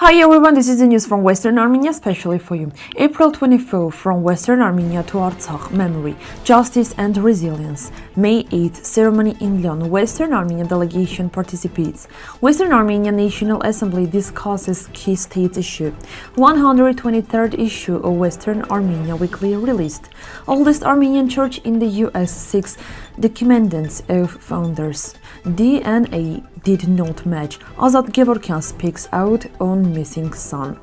Hi everyone, this is the news from Western Armenia, especially for you. April 24, from Western Armenia to Artsakh, memory, justice and resilience. May 8th, ceremony in Lyon, Western Armenia delegation participates. Western Armenia National Assembly discusses key state issue. 123rd issue of Western Armenia Weekly released. Oldest Armenian church in the US seeks Descendants of founders. DNA did not match. Azat Gevorgyan speaks out on missing son.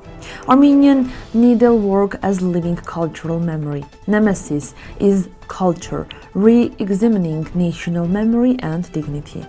Armenian needlework as living cultural memory. Nemesis is culture, re-examining national memory and dignity.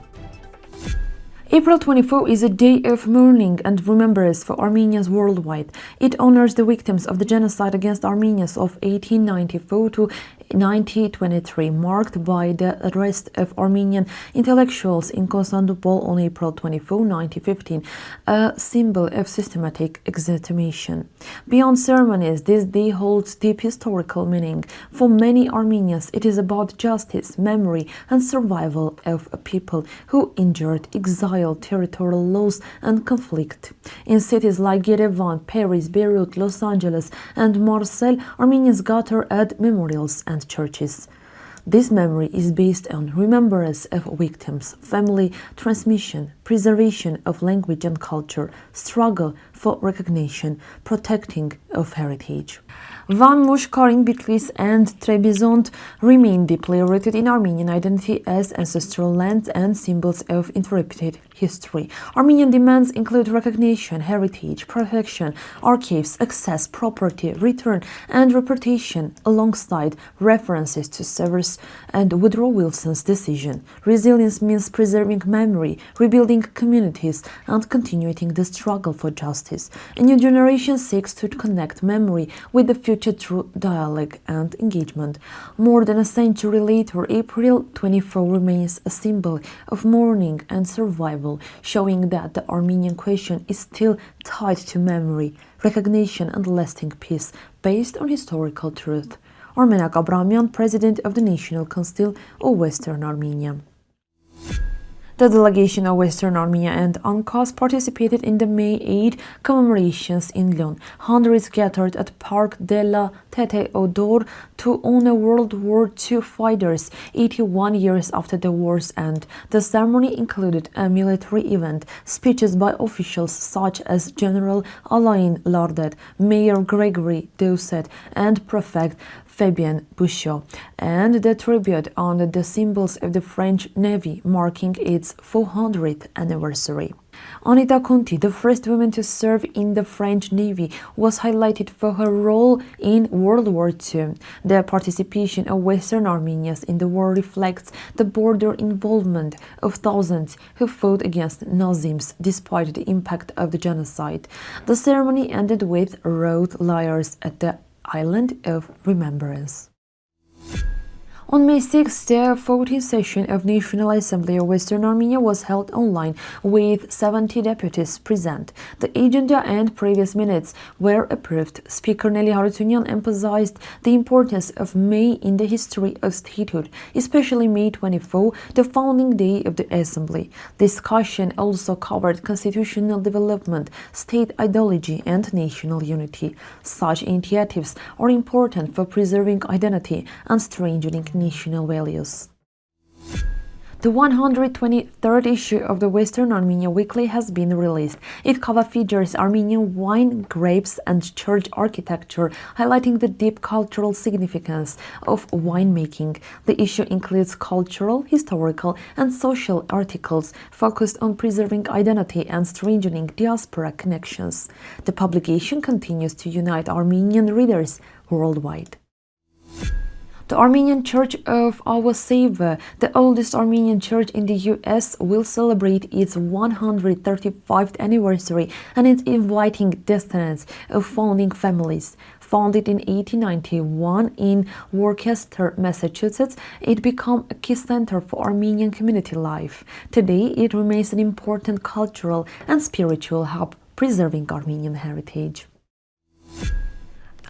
April 24 is a day of mourning and remembrance for Armenians worldwide. It honors the victims of the genocide against Armenians of 1894 to 1923, marked by the arrest of Armenian intellectuals in Constantinople on April 24, 1915, a symbol of systematic extermination. Beyond ceremonies, this day holds deep historical meaning. For many Armenians, it is about justice, memory, and survival of a people who endured exile, territorial loss, and conflict. In cities like Yerevan, Paris, Beirut, Los Angeles, and Marseille, Armenians gather at memorials and churches. This memory is based on remembrance of victims, family transmission, preservation of language and culture, struggle for recognition, protecting of heritage. Van Mushkarin, Bitlis, and Trebizond remain deeply rooted in Armenian identity as ancestral lands and symbols of interpreted history. Armenian demands include recognition, heritage, protection, archives, access, property, return, and reputation, alongside references to Severus and Woodrow Wilson's decision. Resilience means preserving memory, rebuilding communities, and continuing the struggle for justice. A new generation seeks to connect memory with the future through dialogue and engagement. More than a century later, April 24 remains a symbol of mourning and survival, showing that the Armenian question is still tied to memory, recognition, and lasting peace based on historical truth. Armenak Abramian, President of the National Council of Western Armenia. The delegation of Western Armenia and UNCAS participated in the May 8 commemorations in Lyon. Hundreds gathered at Parc de la Tête d'Or to honor World War II fighters 81 years after the war's end. The ceremony included a military event, speeches by officials such as General Alain Lardet, Mayor Gregory Doucet, and Prefect Fabien Bouchot, and the tribute honored the symbols of the French Navy, marking its 400th anniversary. Anita Conti, the first woman to serve in the French Navy, was highlighted for her role in World War II. The participation of Western Armenians in the war reflects the border involvement of thousands who fought against Nazism despite the impact of the genocide. The ceremony ended with road lyres at the Island of Remembrance. On May 6, the 14th session of National Assembly of Western Armenia was held online with 70 deputies present. The agenda and previous minutes were approved. Speaker Nelly Harutyunyan emphasized the importance of May in the history of statehood, especially May 24, the founding day of the Assembly. Discussion also covered constitutional development, state ideology, and national unity. Such initiatives are important for preserving identity and strengthening national values. The 123rd issue of the Western Armenia Weekly has been released. Its cover features Armenian wine, grapes, and church architecture, highlighting the deep cultural significance of winemaking. The issue includes cultural, historical, and social articles focused on preserving identity and strengthening diaspora connections. The publication continues to unite Armenian readers worldwide. The Armenian Church of Our Savior, the oldest Armenian church in the US, will celebrate its 135th anniversary and is inviting descendants of founding families. Founded in 1891 in Worcester, Massachusetts, it became a key center for Armenian community life. Today, it remains an important cultural and spiritual hub, preserving Armenian heritage.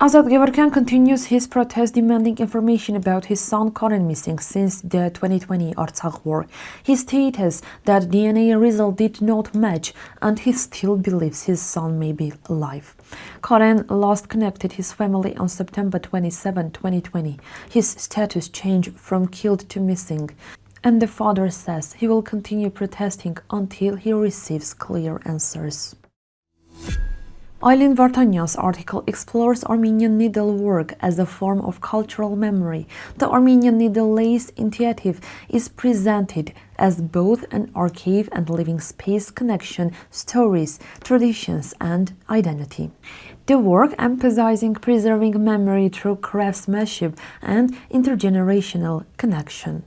Azat Gevorgyan continues his protest demanding information about his son Karen missing since the 2020 Artsakh war. He states that DNA result did not match and he still believes his son may be alive. Karen last connected his family on September 27, 2020. His status changed from killed to missing, and the father says he will continue protesting until he receives clear answers. Aylin Vartanyan's article explores Armenian needlework as a form of cultural memory. The Armenian needle lace initiative is presented as both an archive and living space connection stories, traditions, and identity. The work emphasizing preserving memory through craftsmanship and intergenerational connection.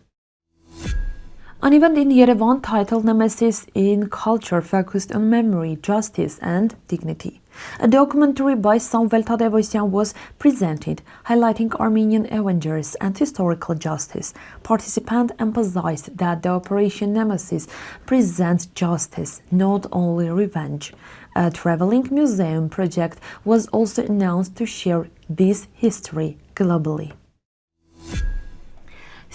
An event in Yerevan titled Nemesis in Culture focused on memory, justice, and dignity. A documentary by Samvel Tadevosyan was presented, highlighting Armenian Avengers and historical justice. Participants emphasized that the Operation Nemesis presents justice, not only revenge. A traveling museum project was also announced to share this history globally.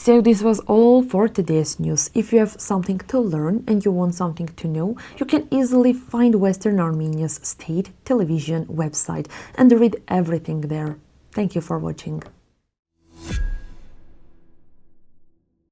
So this was all for today's news. If you have something to learn and you want something to know, you can easily find Western Armenia's state television website and read everything there. Thank you for watching.